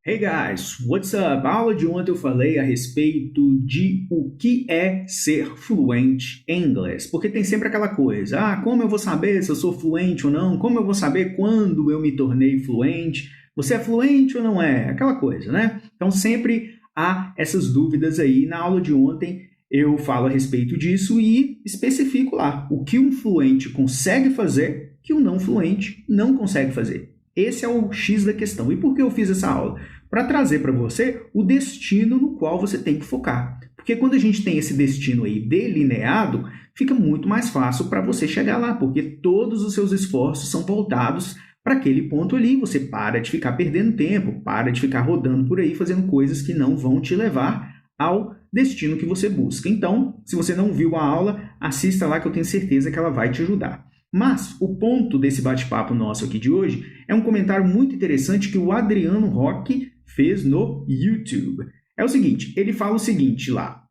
Hey guys, what's up? A aula de ontem eu falei a respeito de o que é ser fluente em inglês, porque tem sempre aquela coisa, como eu vou saber se eu sou fluente ou não? Como eu vou saber quando eu me tornei fluente? Você é fluente ou não é? Aquela coisa, né? Então sempre há essas dúvidas aí. Na aula de ontem eu falo a respeito disso e especifico lá o que um fluente consegue fazer que um não fluente não consegue fazer. Esse é o X da questão. E por que eu fiz essa aula? Para trazer para você o destino no qual você tem que focar. Porque quando a gente tem esse destino aí delineado, fica muito mais fácil para você chegar lá, porque todos os seus esforços são voltados para aquele ponto ali. Você para de ficar perdendo tempo, para de ficar rodando por aí fazendo coisas que não vão te levar ao destino que você busca. Então, se você não viu a aula, assista lá que eu tenho certeza que ela vai te ajudar. Mas o ponto desse bate-papo nosso aqui de hoje é um comentário muito interessante que o Adriano Roque fez no YouTube. É o seguinte, ele fala o seguinte lá,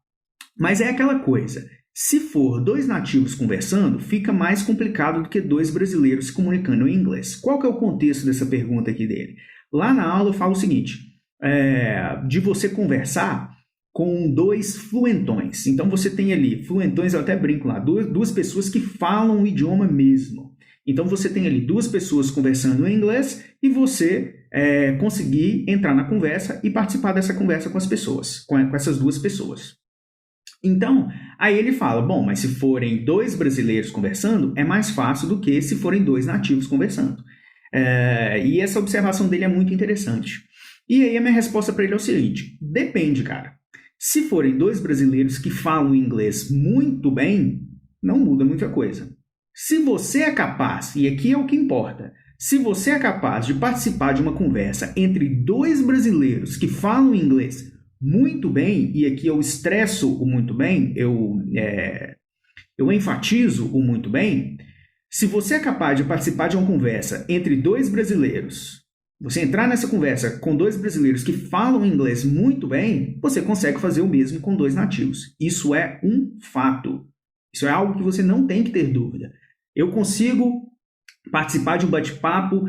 mas é aquela coisa, se for dois nativos conversando, fica mais complicado do que dois brasileiros se comunicando em inglês. Qual que é o contexto dessa pergunta aqui dele? Lá na aula eu falo o seguinte, de você conversar com dois fluentões. Então você tem ali, fluentões, eu até brinco lá, duas pessoas que falam o idioma mesmo. Então você tem ali duas pessoas conversando em inglês e você conseguir entrar na conversa e participar dessa conversa com as pessoas, com essas duas pessoas. Então, aí ele fala, bom, mas se forem dois brasileiros conversando, é mais fácil do que se forem dois nativos conversando. E essa observação dele é muito interessante. E aí a minha resposta para ele é o seguinte, depende, cara. Se forem dois brasileiros que falam inglês muito bem, não muda muita coisa. Se você é capaz, e aqui é o que importa, se você é capaz de participar de uma conversa entre dois brasileiros que falam inglês muito bem, e aqui eu estresso o muito bem, eu enfatizo o muito bem, se você é capaz de participar de uma conversa entre dois brasileiros, você entrar nessa conversa com dois brasileiros que falam inglês muito bem, você consegue fazer o mesmo com dois nativos. Isso é um fato. Isso é algo que você não tem que ter dúvida. Eu consigo participar de um bate-papo,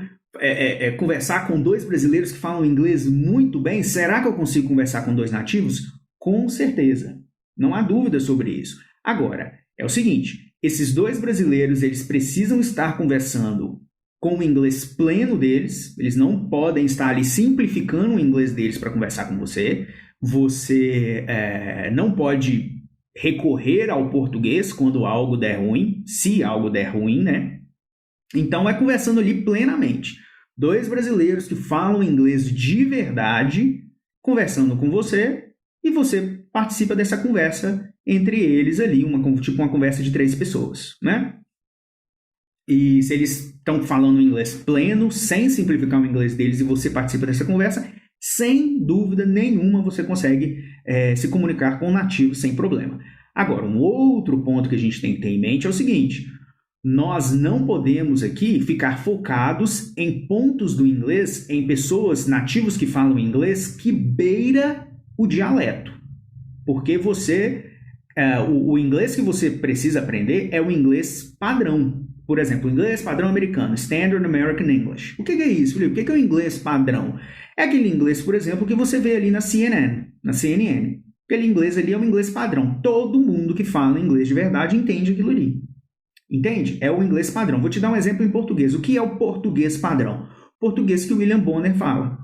conversar com dois brasileiros que falam inglês muito bem. Será que eu consigo conversar com dois nativos? Com certeza. Não há dúvida sobre isso. Agora, é o seguinte, esses dois brasileiros, eles precisam estar conversando com o inglês pleno deles, eles não podem estar ali simplificando o inglês deles para conversar com você. Você não pode recorrer ao português quando algo der ruim, se algo der ruim, né? Então é conversando ali plenamente. Dois brasileiros que falam inglês de verdade, conversando com você, e você participa dessa conversa entre eles ali, tipo uma conversa de três pessoas, né? E se eles estão falando inglês pleno, sem simplificar o inglês deles, e você participa dessa conversa, sem dúvida nenhuma você consegue se comunicar com nativos sem problema. Agora, um outro ponto que a gente tem que ter em mente é o seguinte, nós não podemos aqui ficar focados em pontos do inglês, em pessoas nativos que falam inglês, que beira o dialeto. Porque o inglês que você precisa aprender é o inglês padrão. Por exemplo, o inglês padrão americano, Standard American English. O que é isso, Felipe? O que é o inglês padrão? É aquele inglês, por exemplo, que você vê ali na CNN. Aquele inglês ali é um inglês padrão. Todo mundo que fala inglês de verdade entende aquilo ali. Entende? É o inglês padrão. Vou te dar um exemplo em português. O que é o português padrão? Português que o William Bonner fala.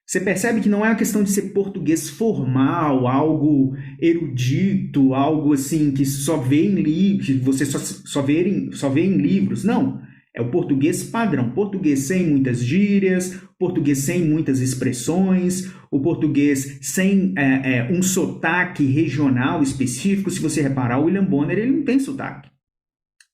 Você percebe que não é uma questão de ser português formal, algo erudito, algo assim que só vê em livros, que você só vê em livros. Não, é o português padrão. Português sem muitas gírias, português sem muitas expressões, o português sem um sotaque regional específico. Se você reparar, o William Bonner ele não tem sotaque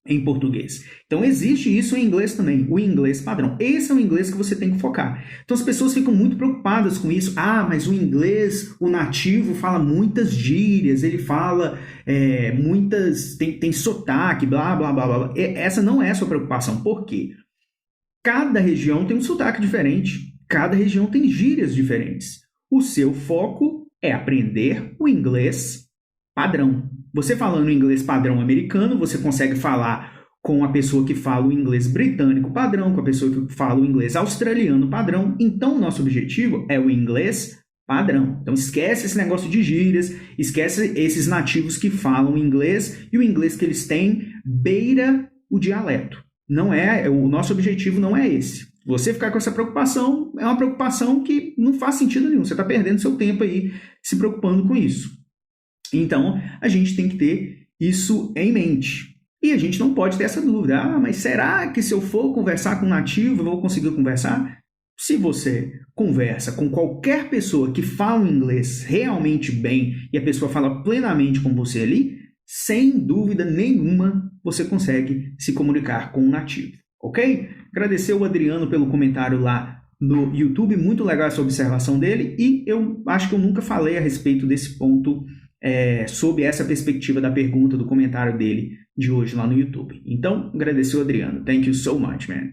em português. Então existe isso em inglês também, o inglês padrão. Esse é o inglês que você tem que focar. Então as pessoas ficam muito preocupadas com isso. Mas o inglês, o nativo fala muitas gírias, ele fala tem sotaque, blá, blá, blá, blá. Essa não é a sua preocupação. Por quê? Cada região tem um sotaque diferente, cada região tem gírias diferentes. O seu foco é aprender o inglês padrão. Você falando inglês padrão americano, você consegue falar com a pessoa que fala o inglês britânico padrão, com a pessoa que fala o inglês australiano padrão. Então, o nosso objetivo é o inglês padrão. Então, esquece esse negócio de gírias, esquece esses nativos que falam inglês, e o inglês que eles têm beira o dialeto. O nosso objetivo não é esse. Você ficar com essa preocupação é uma preocupação que não faz sentido nenhum. Você está perdendo seu tempo aí se preocupando com isso. Então, a gente tem que ter isso em mente. E a gente não pode ter essa dúvida. Mas será que se eu for conversar com um nativo, eu vou conseguir conversar? Se você conversa com qualquer pessoa que fala inglês realmente bem e a pessoa fala plenamente com você ali, sem dúvida nenhuma, você consegue se comunicar com um nativo, ok? Agradecer o Adriano pelo comentário lá no YouTube, muito legal essa observação dele, e eu acho que eu nunca falei a respeito desse ponto, sob essa perspectiva da pergunta, do comentário dele de hoje lá no YouTube. Então, agradecer o Adriano. Thank you so much, man.